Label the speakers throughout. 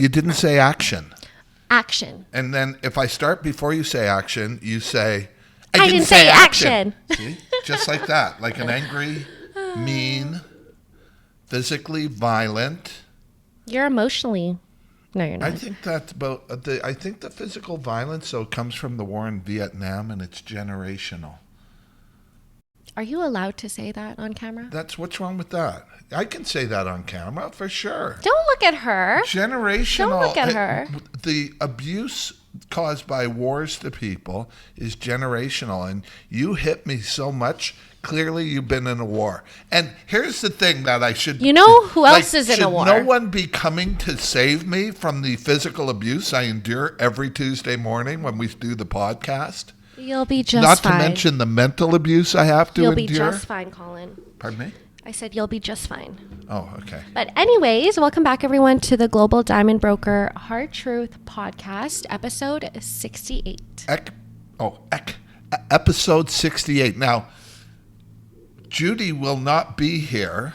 Speaker 1: You didn't say action.
Speaker 2: Action.
Speaker 1: And then if I start before you say action, you say,
Speaker 2: I didn't say action.
Speaker 1: See? Just like that. Like an angry, mean, physically violent.
Speaker 2: You're emotionally. No, you're not.
Speaker 1: I think that's about I think the physical violence comes from the war in Vietnam, and it's generational.
Speaker 2: Are you allowed to say that on camera?
Speaker 1: What's wrong with that? I can say that on camera for sure.
Speaker 2: Don't look at her.
Speaker 1: Generational.
Speaker 2: Don't look at her.
Speaker 1: The abuse caused by wars to people is generational, and you hit me so much. Clearly, you've been in a war. And here's the thing that I should...
Speaker 2: You know who else is in a war?
Speaker 1: Should no one be coming to save me from the physical abuse I endure every Tuesday morning when we do the podcast?
Speaker 2: You'll be just fine.
Speaker 1: Not to mention the mental abuse I have to endure.
Speaker 2: You'll be just fine, Colin.
Speaker 1: Pardon me?
Speaker 2: I said you'll be just fine.
Speaker 1: Oh, okay.
Speaker 2: But anyways, welcome back, everyone, to the Global Diamond Broker Hard Truth Podcast, episode 68.
Speaker 1: Episode 68. Now, Judy will not be here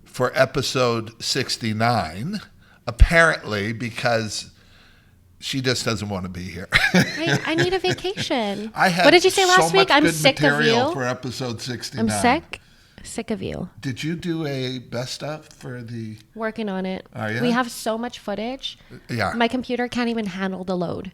Speaker 1: for episode 69, apparently, because she just doesn't want to be here.
Speaker 2: I need a vacation.
Speaker 1: What
Speaker 2: did you say last week? I'm sick of you.
Speaker 1: For episode 69.
Speaker 2: I'm sick of you.
Speaker 1: Did you do a best of for the...
Speaker 2: Working on it.
Speaker 1: Are you?
Speaker 2: We have so much footage.
Speaker 1: Yeah.
Speaker 2: My computer can't even handle the load.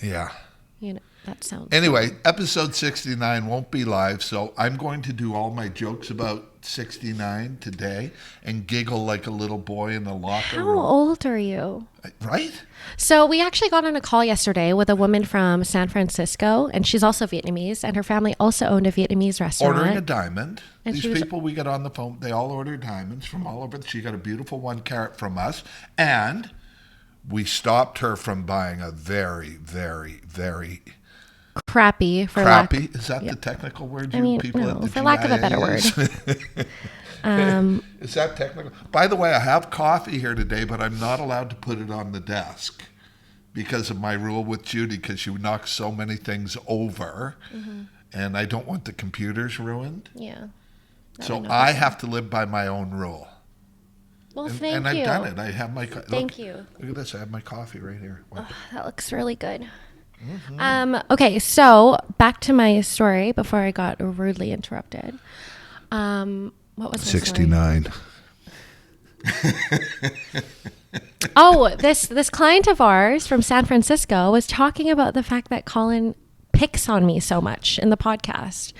Speaker 1: Yeah.
Speaker 2: You know, that sounds...
Speaker 1: Anyway, episode 69 won't be live, so I'm going to do all my jokes about 69 today and giggle like a little boy in the locker room.
Speaker 2: How old are you?
Speaker 1: Right?
Speaker 2: So we actually got on a call yesterday with a woman from San Francisco, and she's also Vietnamese, and her family also owned a Vietnamese restaurant.
Speaker 1: Ordering a diamond.
Speaker 2: And
Speaker 1: these people we got on the phone, they all ordered diamonds from all over. She got a beautiful 1 carat from us, and we stopped her from buying a very, very, very...
Speaker 2: Crappy.
Speaker 1: Is that the technical word?
Speaker 2: For lack of a better word.
Speaker 1: Is that technical? By the way, I have coffee here today, but I'm not allowed to put it on the desk because of my rule with Judy, because she knocks so many things over, and I don't want the computers ruined.
Speaker 2: Yeah.
Speaker 1: So I have to live by my own rule.
Speaker 2: Well, thank you.
Speaker 1: And I've done it. I have my...
Speaker 2: Thank you.
Speaker 1: Look at this. I have my coffee right here.
Speaker 2: Oh, that looks really good. Okay, so back to my story before I got rudely interrupted. What was
Speaker 1: 69.
Speaker 2: Oh, this client of ours from San Francisco was talking about the fact that Colin picks on me so much in the podcast.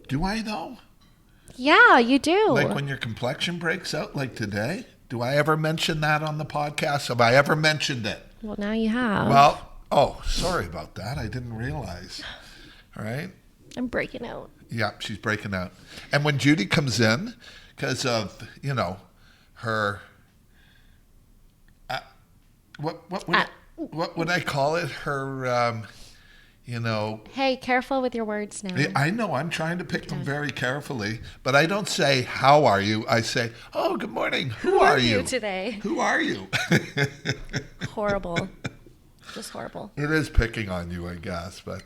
Speaker 1: Do I though?
Speaker 2: Yeah, you do.
Speaker 1: Like when your complexion breaks out like today? Do I ever mention that on the podcast? Have I ever mentioned it?
Speaker 2: Well, now you have.
Speaker 1: Well, sorry about that. I didn't realize. All right.
Speaker 2: I'm breaking out.
Speaker 1: Yeah, she's breaking out. And when Judy comes in, because of, her, what would I call it? Her,
Speaker 2: Hey, careful with your words now.
Speaker 1: I know. I'm trying to pick them very carefully. But I don't say, how are you? I say, oh, good morning. Who are you
Speaker 2: today?
Speaker 1: Who are you?
Speaker 2: Horrible. Just horrible.
Speaker 1: It is picking on you, I guess. But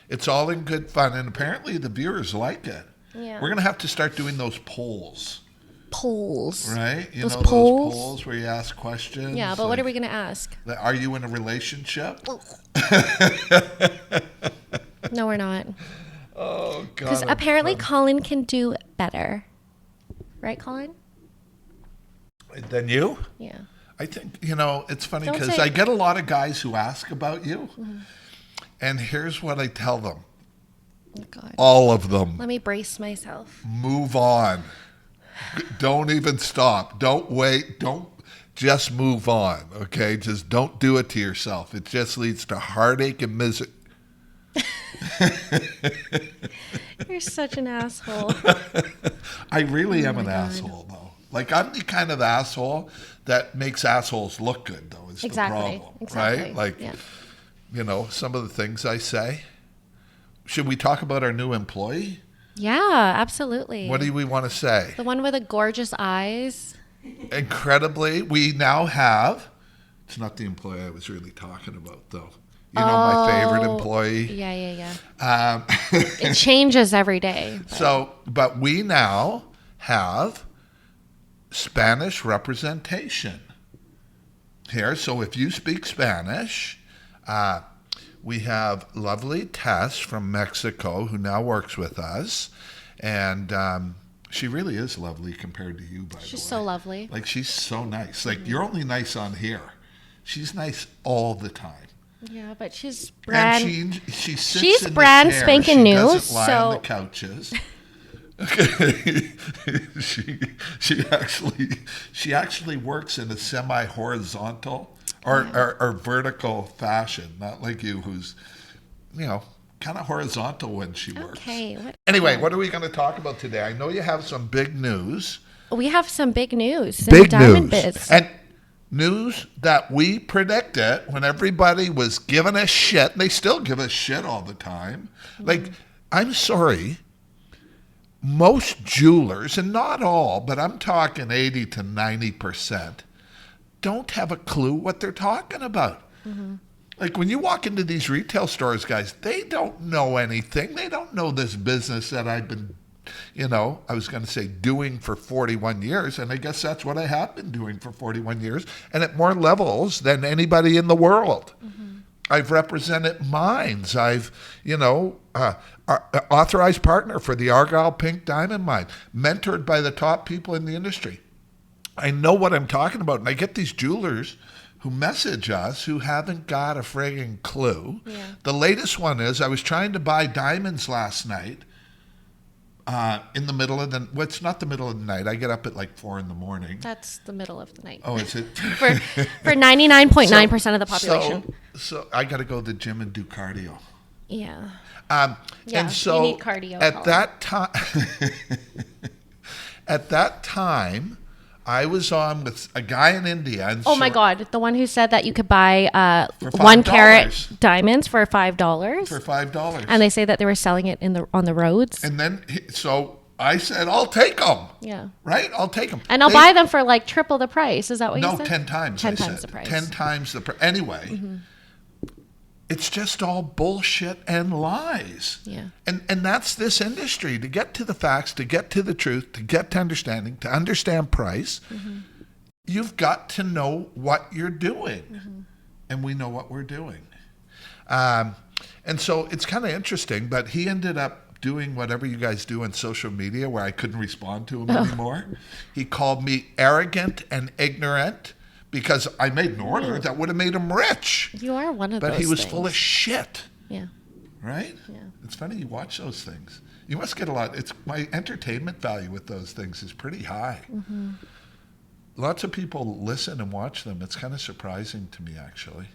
Speaker 1: it's all in good fun. And apparently the viewers like it.
Speaker 2: Yeah.
Speaker 1: We're going to have to start doing those polls.
Speaker 2: Polls.
Speaker 1: Right?
Speaker 2: Those
Speaker 1: those polls where you ask questions.
Speaker 2: Yeah, but what are we going to ask?
Speaker 1: Are you in a relationship?
Speaker 2: No, we're not.
Speaker 1: Oh, God.
Speaker 2: Because apparently Colin can do better. Right, Colin?
Speaker 1: Than you?
Speaker 2: Yeah.
Speaker 1: I think, it's funny because I get a lot of guys who ask about you. Mm-hmm. And here's what I tell them.
Speaker 2: Oh, God.
Speaker 1: All of them.
Speaker 2: Let me brace myself.
Speaker 1: Move on. Don't even stop. Don't wait. Don't just move on. Okay? Just don't do it to yourself. It just leads to heartache and misery.
Speaker 2: You're such an asshole.
Speaker 1: I really am an asshole, though. Like, I'm the kind of asshole that makes assholes look good, though, is the problem.
Speaker 2: Exactly.
Speaker 1: Right? Like, some of the things I say. Should we talk about our new employee?
Speaker 2: Yeah, absolutely.
Speaker 1: What do we want to say?
Speaker 2: The one with the gorgeous eyes.
Speaker 1: Incredibly, we now have... It's not the employee I was really talking about, though. My favorite employee.
Speaker 2: Yeah. It changes every day.
Speaker 1: But we now have Spanish representation. here. So if you speak Spanish, we have lovely Tess from Mexico who now works with us. And she really is lovely compared to you, by the way.
Speaker 2: She's so lovely.
Speaker 1: Like, she's so nice. Like, you're only nice on here. She's nice all the time.
Speaker 2: Yeah, but she's brand.
Speaker 1: And she sits
Speaker 2: she's
Speaker 1: in
Speaker 2: brand
Speaker 1: the chair.
Speaker 2: spanking
Speaker 1: she
Speaker 2: new.
Speaker 1: Doesn't lie
Speaker 2: so
Speaker 1: on the couches. Okay. she actually works in a semi-horizontal or vertical fashion, not like you, who's, kind of horizontal when she works.
Speaker 2: Okay.
Speaker 1: Anyway, what are we going to talk about today? I know you have some big news.
Speaker 2: We have some big news in the diamond biz.
Speaker 1: And news that we predicted when everybody was giving us shit. And they still give us shit all the time. Like, I'm sorry. Most jewelers, and not all, but I'm talking 80 to 90%, don't have a clue what they're talking about. Mm-hmm. Like, when you walk into these retail stores, guys, they don't know anything. They don't know this business that I've been, I was going to say doing for 41 years, and I guess that's what I have been doing for 41 years, and at more levels than anybody in the world. Mm-hmm. I've represented mines. I've, authorized partner for the Argyle Pink Diamond Mine, mentored by the top people in the industry. I know what I'm talking about. And I get these jewelers who message us who haven't got a frigging clue. Yeah. The latest one is I was trying to buy diamonds last night in the middle of the, well, it's not the middle of the night. I get up at like 4 a.m.
Speaker 2: That's the middle of the night.
Speaker 1: Oh, is it?
Speaker 2: for 99.9% of the population.
Speaker 1: So I got to go to the gym and do cardio.
Speaker 2: Yeah.
Speaker 1: And so
Speaker 2: you need cardio.
Speaker 1: At that time, I was on with a guy in India. And
Speaker 2: my God. The one who said that you could buy 1 carat diamonds for $5.
Speaker 1: For $5.
Speaker 2: And they say that they were selling it on the roads.
Speaker 1: And then, so I said, I'll take them.
Speaker 2: Yeah.
Speaker 1: Right? I'll take them.
Speaker 2: And I'll buy them for like triple the price. Is that what you said?
Speaker 1: No, 10 times.
Speaker 2: 10 times the price.
Speaker 1: 10 times the price. Anyway, it's just all bullshit and lies.
Speaker 2: Yeah.
Speaker 1: And that's this industry. To get to the facts, to get to the truth, to get to understanding, to understand price, you've got to know what you're doing. And we know what we're doing. And so it's kind of interesting, but he ended up doing whatever you guys do on social media where I couldn't respond to him anymore. He called me arrogant and ignorant because I made an order that would have made him rich.
Speaker 2: You are one of those
Speaker 1: But he was
Speaker 2: things.
Speaker 1: full of shit.
Speaker 2: Yeah.
Speaker 1: Right?
Speaker 2: Yeah.
Speaker 1: It's funny you watch those things. You must get a lot. It's my entertainment value with those things is pretty high. Lots of people listen and watch them. It's kind of surprising to me, actually.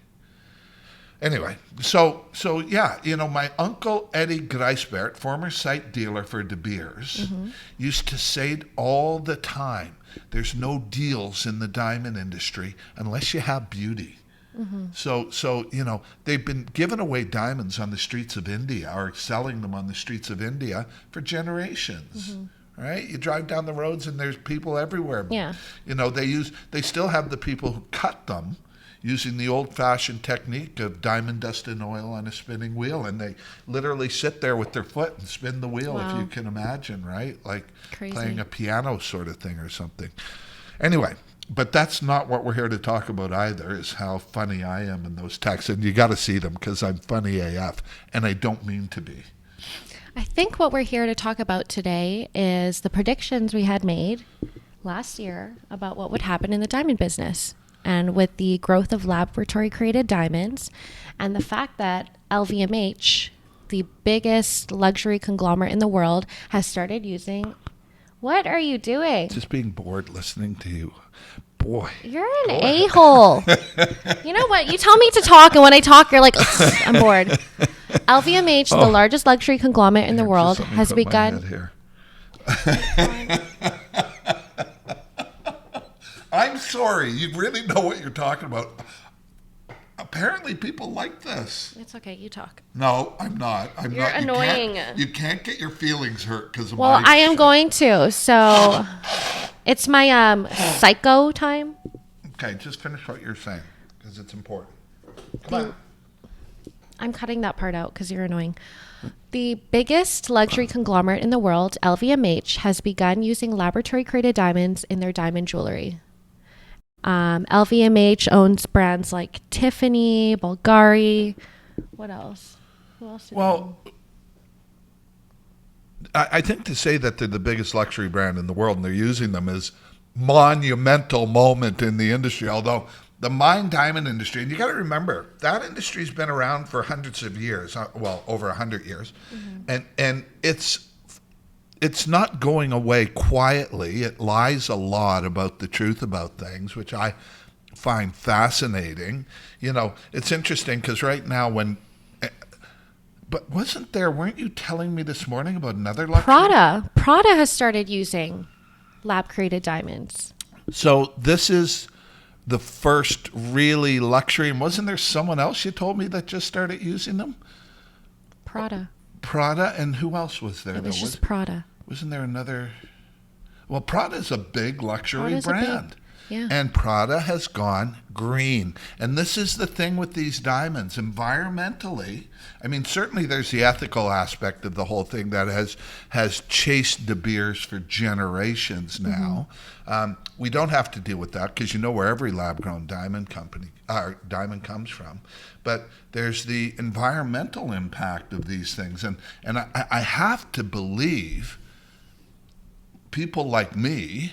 Speaker 1: Anyway, so yeah, my uncle Eddie Greisbert, former site dealer for De Beers, used to say all the time, there's no deals in the diamond industry unless you have beauty. So they've been giving away diamonds on the streets of India or selling them on the streets of India for generations. Right? You drive down the roads and there's people everywhere.
Speaker 2: Yeah.
Speaker 1: They still have the people who cut them using the old-fashioned technique of diamond dust and oil on a spinning wheel, and they literally sit there with their foot and spin the wheel, if you can imagine, right? Like
Speaker 2: Crazy.
Speaker 1: Playing a piano sort of thing or something. Anyway, but that's not what we're here to talk about either, is how funny I am in those texts, and you got to see them because I'm funny AF, and I don't mean to be.
Speaker 2: I think what we're here to talk about today is the predictions we had made last year about what would happen in the diamond business. And with the growth of laboratory-created diamonds and the fact that LVMH, the biggest luxury conglomerate in the world, has started using... What are you doing?
Speaker 1: Just being bored listening to you. Boy.
Speaker 2: You're an a-hole. You know what? You tell me to talk, and when I talk, you're like, I'm bored. LVMH, the largest luxury conglomerate in the world, has begun...
Speaker 1: I'm sorry. You really know what you're talking about. Apparently, people like this.
Speaker 2: It's okay. You talk.
Speaker 1: No, I'm not.
Speaker 2: You're annoying.
Speaker 1: You can't get your feelings hurt because of
Speaker 2: Well,
Speaker 1: my
Speaker 2: I am going to. So it's my psycho time.
Speaker 1: Okay, just finish what you're saying because it's important. Come on.
Speaker 2: I'm cutting that part out because you're annoying. The biggest luxury conglomerate in the world, LVMH, has begun using laboratory-created diamonds in their diamond jewelry. LVMH owns brands like Tiffany, Bulgari. What else? Who else?
Speaker 1: Well, I think to say that they're the biggest luxury brand in the world and they're using them is monumental moment in the industry. Although the mine diamond industry, and you got to remember that industry's been around for hundreds of years, well, over 100 years, and it's not going away quietly. It lies a lot about the truth about things, which I find fascinating. You know, it's interesting because right now but weren't you telling me this morning about another luxury?
Speaker 2: Prada has started using lab-created diamonds.
Speaker 1: So this is the first really luxury, and wasn't there someone else you told me that just started using them?
Speaker 2: Prada,
Speaker 1: and who else was there?
Speaker 2: It was just Prada.
Speaker 1: Wasn't there another? Well, Prada's a big luxury
Speaker 2: Prada's
Speaker 1: brand.
Speaker 2: Yeah.
Speaker 1: And Prada has gone green. And this is the thing with these diamonds. Environmentally, I mean, certainly there's the ethical aspect of the whole thing that has chased De Beers for generations now. We don't have to deal with that because you know where every lab-grown diamond comes from. But there's the environmental impact of these things. And I have to believe people like me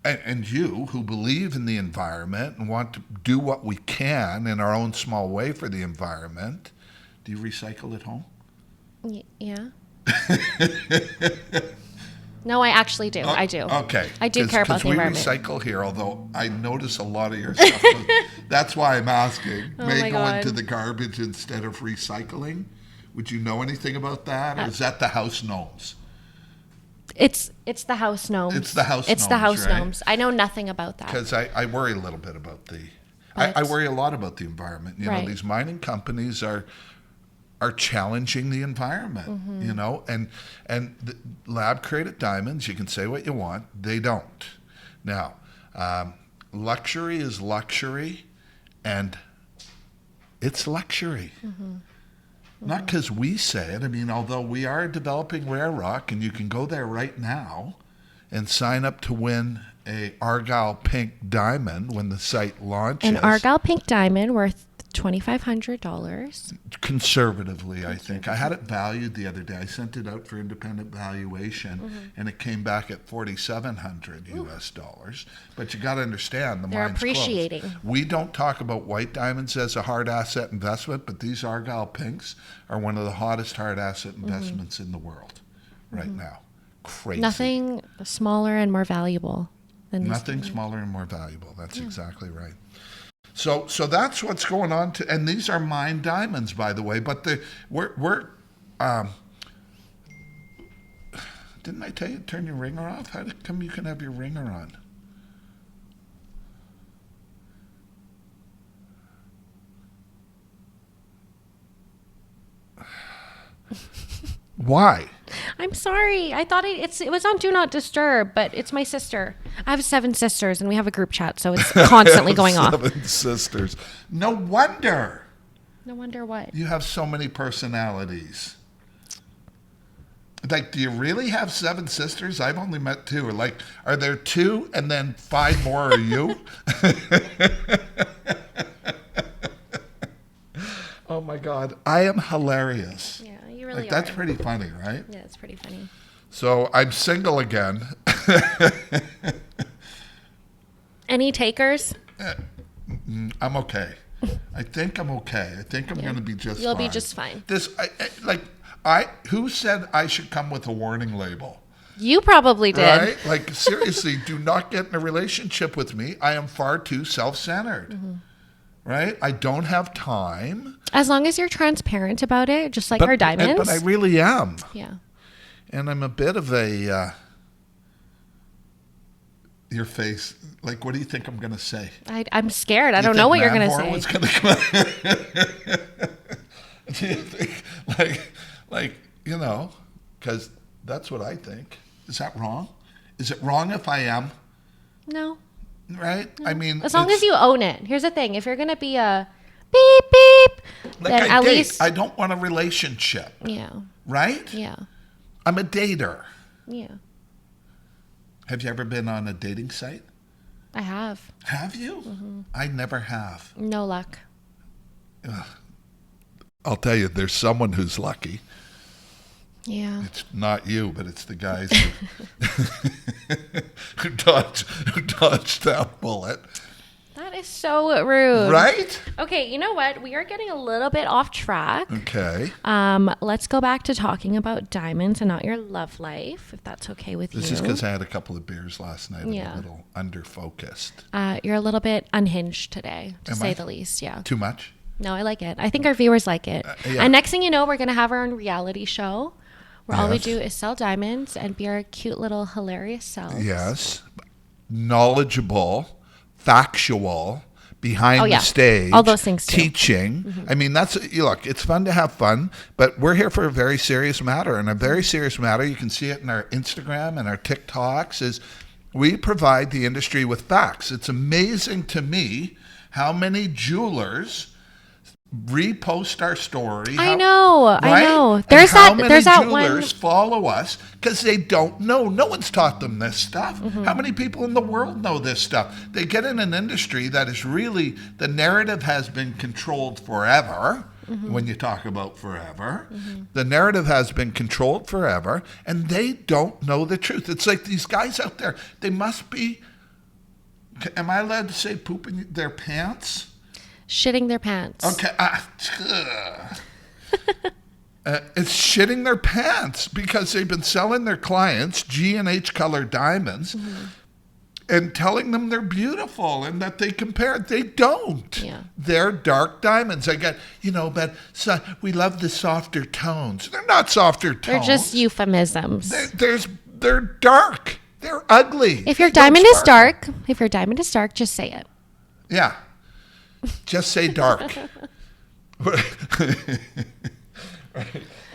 Speaker 1: and you who believe in the environment and want to do what we can in our own small way for the environment. Do you recycle at home?
Speaker 2: Yeah. No, I actually do. I do.
Speaker 1: Okay.
Speaker 2: I do care about the environment.
Speaker 1: Because we recycle here, although I notice a lot of your stuff. That's why I'm asking. May go into the garbage instead of recycling. Would you know anything about that? Or is that the house gnomes?
Speaker 2: It's the house gnomes.
Speaker 1: It's the house
Speaker 2: gnomes. I know nothing about that.
Speaker 1: Because I worry a little bit about I worry a lot about the environment. You know, these mining companies are challenging the environment, you know, and the lab-created diamonds, you can say what you want, they don't. Now, luxury is luxury, and it's luxury. Not because we say it. I mean, although we are developing rare rock, and you can go there right now and sign up to win a Argyle pink diamond when the site launches.
Speaker 2: An Argyle pink diamond worth $2,500.
Speaker 1: Conservatively, I think. I had it valued the other day. I sent it out for independent valuation, and it came back at $4,700 US dollars. But you got to understand, the
Speaker 2: They're
Speaker 1: mine's
Speaker 2: appreciating.
Speaker 1: closed. We don't talk about white diamonds as a hard asset investment, but these Argyle pinks are one of the hottest hard asset investments in the world right now. Crazy.
Speaker 2: Nothing smaller and more valuable than these.
Speaker 1: Nothing smaller and more valuable. That's exactly right. So that's what's going on. And these are mined diamonds, by the way. But we're didn't I tell you to turn your ringer off? How come you can have your ringer on? Why?
Speaker 2: I'm sorry. I thought it was on Do Not Disturb, but it's my sister. I have 7 sisters, and we have a group chat, so it's constantly going off.
Speaker 1: 7 sisters. No wonder.
Speaker 2: No wonder what?
Speaker 1: You have so many personalities. Like, do you really have 7 sisters? I've only met 2. Or like, are there 2 and then 5 more are you? Oh my God. I am hilarious.
Speaker 2: Yeah, you really
Speaker 1: like,
Speaker 2: are.
Speaker 1: that's pretty funny, right?
Speaker 2: Yeah, it's pretty funny.
Speaker 1: So I'm single again.
Speaker 2: Any takers?
Speaker 1: I'm okay. I think I'm okay. I think I'm going to be just
Speaker 2: You'll
Speaker 1: fine.
Speaker 2: be just fine.
Speaker 1: Who said I should come with a warning label?
Speaker 2: You probably did.
Speaker 1: Right? Like, seriously, do not get in a relationship with me. I am far too self-centered. Right? I don't have time.
Speaker 2: As long as you're transparent about it, just like our diamonds.
Speaker 1: But I really am.
Speaker 2: Yeah.
Speaker 1: And I'm a bit of a... your face, like, what do you think I'm going to say?
Speaker 2: I'm scared. I don't know what you're going to say.
Speaker 1: Was gonna come do you think, like, you know, because that's what I think. Is that wrong? Is it wrong if I am?
Speaker 2: No.
Speaker 1: Right? No. I mean,
Speaker 2: as long as you own it. Here's the thing: if you're going to be a beep beep,
Speaker 1: like
Speaker 2: then at least
Speaker 1: I don't want a relationship.
Speaker 2: Yeah.
Speaker 1: Right?
Speaker 2: Yeah.
Speaker 1: I'm a dater.
Speaker 2: Yeah.
Speaker 1: Have you ever been on a dating site?
Speaker 2: I have.
Speaker 1: Have you?
Speaker 2: Mm-hmm.
Speaker 1: I never have.
Speaker 2: No luck.
Speaker 1: I'll tell you, there's someone who's lucky.
Speaker 2: Yeah.
Speaker 1: It's not you, but it's the guys who dodged that bullet.
Speaker 2: That is so rude.
Speaker 1: Right?
Speaker 2: Okay, you know what? We are getting a little bit off track.
Speaker 1: Okay.
Speaker 2: Let's go back to talking about diamonds and not your love life, if that's okay with you.
Speaker 1: This is because I had a couple of beers last night.
Speaker 2: Yeah.
Speaker 1: I'm a little under-focused.
Speaker 2: You're a little bit unhinged today, to
Speaker 1: Am
Speaker 2: say
Speaker 1: I?
Speaker 2: the least. Yeah.
Speaker 1: Too much?
Speaker 2: No, I like it. I think our viewers like it.
Speaker 1: Yeah.
Speaker 2: And next thing you know, we're going to have our own reality show where all we
Speaker 1: Yes.
Speaker 2: do is sell diamonds and be our cute little hilarious selves.
Speaker 1: Yes. Knowledgeable, factual, behind
Speaker 2: Oh, yeah.
Speaker 1: the stage.
Speaker 2: All those things too.
Speaker 1: Teaching. I mean, look, it's fun to have fun, but we're here for a very serious matter. And a very serious matter, you can see it in our Instagram and our TikToks, is we provide the industry with facts. It's amazing to me how many jewelers repost our story.
Speaker 2: I know.
Speaker 1: Right?
Speaker 2: There's
Speaker 1: and how
Speaker 2: that.
Speaker 1: many
Speaker 2: There's that
Speaker 1: jewelers
Speaker 2: one.
Speaker 1: follow us because they don't know. No one's taught them this stuff.
Speaker 2: Mm-hmm.
Speaker 1: How many people in the world know this stuff? They get in an industry that is really, the narrative has been controlled forever.
Speaker 2: Mm-hmm.
Speaker 1: When you talk about forever, the narrative has been controlled forever, and they don't know the truth. It's like these guys out there, they must be, am I allowed to say pooping their pants?
Speaker 2: Shitting their pants.
Speaker 1: Okay. It's shitting their pants because they've been selling their clients G&H colored diamonds and telling them they're beautiful and that they compare. They don't.
Speaker 2: Yeah.
Speaker 1: They're dark diamonds. I get, but we love the softer tones. They're not softer tones.
Speaker 2: They're just euphemisms.
Speaker 1: They're dark. They're ugly.
Speaker 2: If your
Speaker 1: They don't
Speaker 2: diamond is
Speaker 1: sparkle.
Speaker 2: dark, just say it.
Speaker 1: Yeah. Just say dark. Right.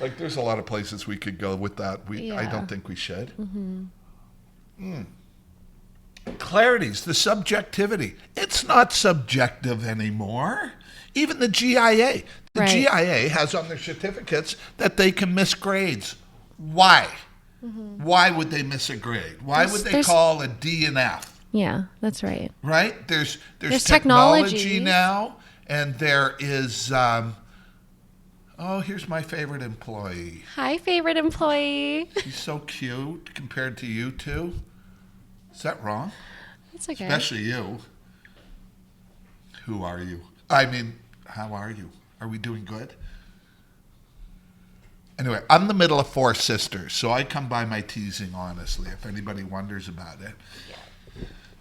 Speaker 1: Like there's a lot of places we could go with that. I don't think we should. Clarities, the subjectivity. It's not subjective anymore. Even the GIA. The
Speaker 2: Right.
Speaker 1: GIA has on their certificates that they can miss grades. Why? Why would they miss a grade? Why would they call a D an F?
Speaker 2: Yeah, that's right.
Speaker 1: Right? There's
Speaker 2: technology
Speaker 1: technology now, and there is. Here's my favorite employee.
Speaker 2: Hi, favorite employee.
Speaker 1: She's so cute compared to you two. Is that wrong?
Speaker 2: It's okay.
Speaker 1: Especially you. Who are you? I mean, how are you? Are we doing good? Anyway, I'm the middle of four sisters, so I come by my teasing honestly, if anybody wonders about it.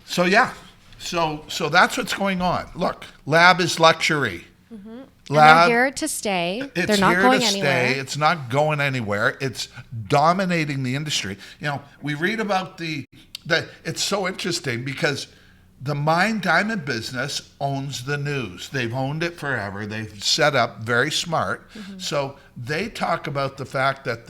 Speaker 1: So yeah, so that's what's going on. Look, lab is luxury.
Speaker 2: And they're here to stay. They're not
Speaker 1: here
Speaker 2: going
Speaker 1: to
Speaker 2: anywhere.
Speaker 1: stay. It's not going anywhere. It's dominating the industry. We read about that. It's so interesting because the mine diamond business owns the news. They've owned it forever. They've set up very smart. So they talk about the fact that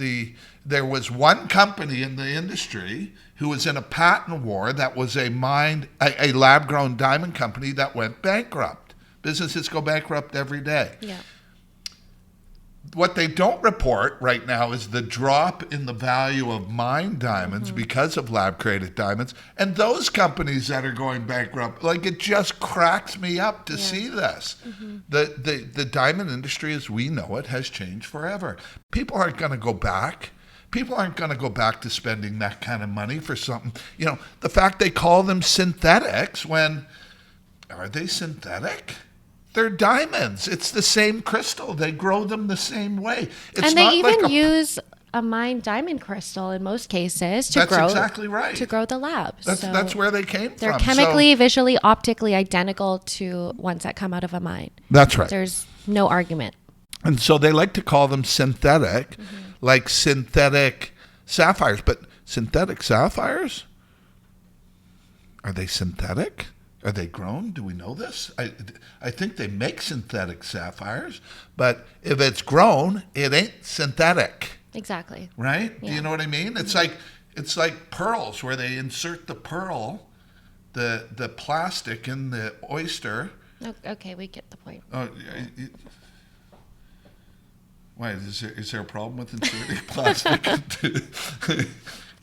Speaker 1: there was one company in the industry who was in a patent war that was a lab-grown diamond company that went bankrupt. Businesses go bankrupt every day.
Speaker 2: Yeah.
Speaker 1: What they don't report right now is the drop in the value of mine diamonds because of lab-created diamonds, and those companies that are going bankrupt. Like, it just cracks me up to see this. The diamond industry as we know it has changed forever. People aren't going to go back. People aren't going to go back to spending that kind of money for something. The fact they call them synthetics when, are they synthetic? They're diamonds. It's the same crystal. They grow them the same way.
Speaker 2: And they even use a mined diamond crystal in most cases to grow.
Speaker 1: That's exactly right.
Speaker 2: To grow the labs.
Speaker 1: That's where they came
Speaker 2: They're
Speaker 1: from.
Speaker 2: chemically, visually, optically identical to ones that come out of a mine.
Speaker 1: That's right.
Speaker 2: There's no argument.
Speaker 1: And so they like to call them synthetic, like synthetic sapphires. But synthetic sapphires? Are they synthetic? Are they grown? Do we know this? I think they make synthetic sapphires, but if it's grown, it ain't synthetic.
Speaker 2: Exactly.
Speaker 1: Right?
Speaker 2: Yeah.
Speaker 1: Do you know what I mean? It's like pearls where they insert the pearl, the plastic in the oyster.
Speaker 2: Okay, we get the point.
Speaker 1: Why is there a problem with inserting plastic into?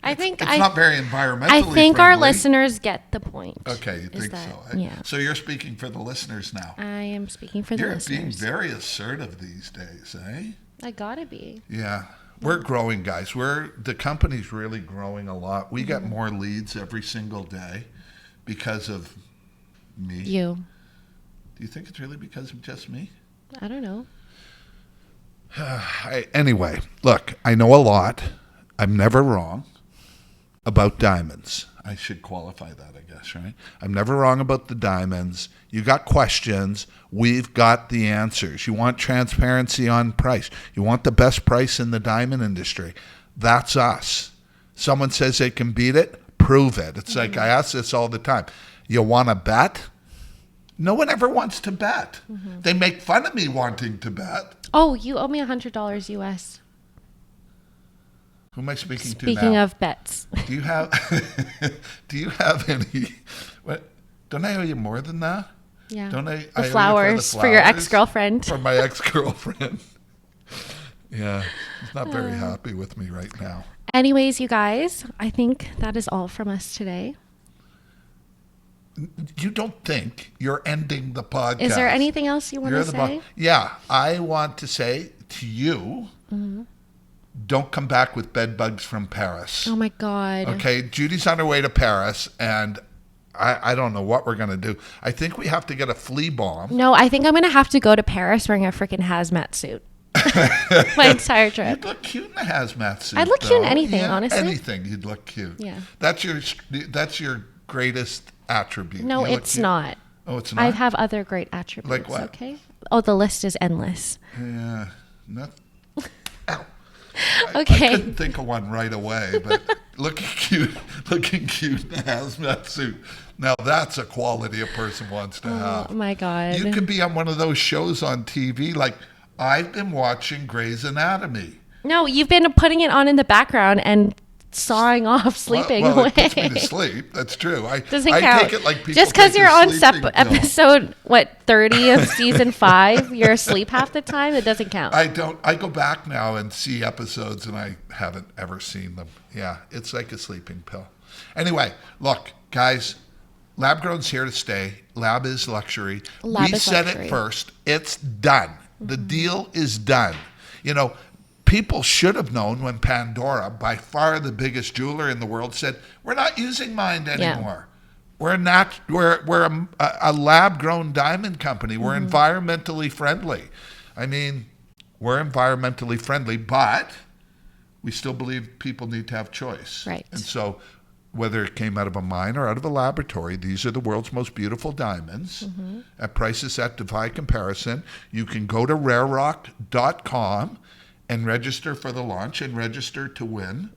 Speaker 2: I think
Speaker 1: it's not very environmentally
Speaker 2: I think our
Speaker 1: friendly.
Speaker 2: listeners get the point.
Speaker 1: Okay, you think
Speaker 2: that,
Speaker 1: so?
Speaker 2: Yeah.
Speaker 1: So you're speaking for the listeners now.
Speaker 2: I am speaking for the
Speaker 1: You're
Speaker 2: listeners.
Speaker 1: being very assertive these days, eh?
Speaker 2: I gotta be.
Speaker 1: Yeah. We're growing, guys. The company's really growing a lot. We get more leads every single day because of me.
Speaker 2: You.
Speaker 1: Do you think it's really because of just me?
Speaker 2: I don't know.
Speaker 1: Anyway, look, I know a lot. I'm never wrong about diamonds. I should qualify that, I guess, right? I'm never wrong about the diamonds. You got questions. We've got the answers. You want transparency on price. You want the best price in the diamond industry. That's us. Someone says they can beat it, prove it. It's like I ask this all the time. You want to bet? No one ever wants to bet. They make fun of me wanting to bet.
Speaker 2: Oh, you owe me $100 US.
Speaker 1: Who am I speaking to now?
Speaker 2: Speaking of bets.
Speaker 1: Do you have any? What? Don't I owe you more than that?
Speaker 2: Yeah.
Speaker 1: Don't I?
Speaker 2: The
Speaker 1: I owe you
Speaker 2: flowers for your ex-girlfriend.
Speaker 1: For my ex-girlfriend. Yeah, he's not very happy with me right now.
Speaker 2: Anyways, you guys, I think that is all from us today.
Speaker 1: You don't think you're ending the podcast?
Speaker 2: Is there anything else you want to say?
Speaker 1: Yeah, I want to say to you, don't come back with bed bugs from Paris.
Speaker 2: Oh my God.
Speaker 1: Okay, Judy's on her way to Paris, and I don't know what we're going to do. I think we have to get a flea bomb.
Speaker 2: No, I think I'm going to have to go to Paris wearing a freaking hazmat suit. My entire trip.
Speaker 1: You'd look cute in a hazmat suit.
Speaker 2: I'd look cute in anything, honestly.
Speaker 1: Anything, you'd look cute.
Speaker 2: Yeah.
Speaker 1: That's your greatest attribute.
Speaker 2: No,
Speaker 1: You look
Speaker 2: it's
Speaker 1: cute.
Speaker 2: not.
Speaker 1: Oh, it's not?
Speaker 2: I have other great attributes.
Speaker 1: Like what?
Speaker 2: Okay. Oh, the list is endless.
Speaker 1: Yeah. Not, ow.
Speaker 2: Okay.
Speaker 1: I couldn't think of one right away, but looking cute in a hazmat suit. Now that's a quality a person wants to have.
Speaker 2: Oh my God.
Speaker 1: You could be on one of those shows on TV. Like, I've been watching Grey's Anatomy.
Speaker 2: No, you've been putting it on in the background and sawing off, sleeping
Speaker 1: well,
Speaker 2: away.
Speaker 1: It puts me to sleep. That's true.
Speaker 2: Doesn't
Speaker 1: I
Speaker 2: count.
Speaker 1: take it like people
Speaker 2: just because
Speaker 1: take
Speaker 2: you're
Speaker 1: their
Speaker 2: on
Speaker 1: sleeping pill.
Speaker 2: episode 30 of season 5, you're asleep half the time. It doesn't count.
Speaker 1: I don't. I go back now and see episodes, and I haven't ever seen them. Yeah, it's like a sleeping pill. Anyway, look, guys, lab grown's here to stay. Lab is luxury.
Speaker 2: Lab
Speaker 1: we
Speaker 2: is
Speaker 1: said
Speaker 2: luxury.
Speaker 1: it first. It's done. The deal is done. You know, people should have known when Pandora, by far the biggest jeweler in the world, said, "We're not using mined anymore. We're a lab-grown diamond company. We're environmentally friendly." I mean, we're environmentally friendly, but we still believe people need to have choice.
Speaker 2: Right.
Speaker 1: And so, whether it came out of a mine or out of a laboratory, these are the world's most beautiful diamonds at prices that defy comparison. You can go to rarerock.com and register for the launch and register to win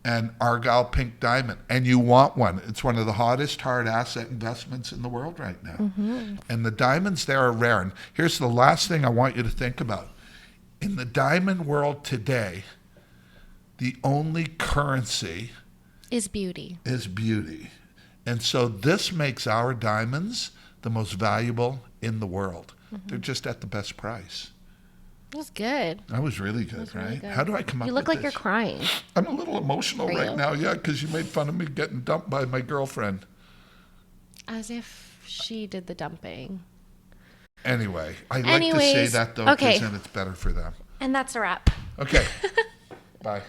Speaker 1: an Argyle Pink Diamond. And you want one. It's one of the hottest hard asset investments in the world right now. And the diamonds there are rare. And here's the last thing I want you to think about. In the diamond world today, the only currency
Speaker 2: Is beauty.
Speaker 1: is beauty. And so this makes our diamonds the most valuable in the world. They're just at the best price.
Speaker 2: That was good.
Speaker 1: That was really good,
Speaker 2: Really
Speaker 1: right?
Speaker 2: good.
Speaker 1: How do I come up
Speaker 2: You
Speaker 1: with
Speaker 2: look like
Speaker 1: this?
Speaker 2: you're crying.
Speaker 1: I'm a little emotional
Speaker 2: Are
Speaker 1: right
Speaker 2: you?
Speaker 1: now, yeah, because you made fun of me getting dumped by my girlfriend.
Speaker 2: As if she did the dumping.
Speaker 1: Anyway, I like to say
Speaker 2: Anyways,
Speaker 1: that, though, because
Speaker 2: okay.
Speaker 1: then it's better for them.
Speaker 2: And that's a wrap.
Speaker 1: Okay. Bye.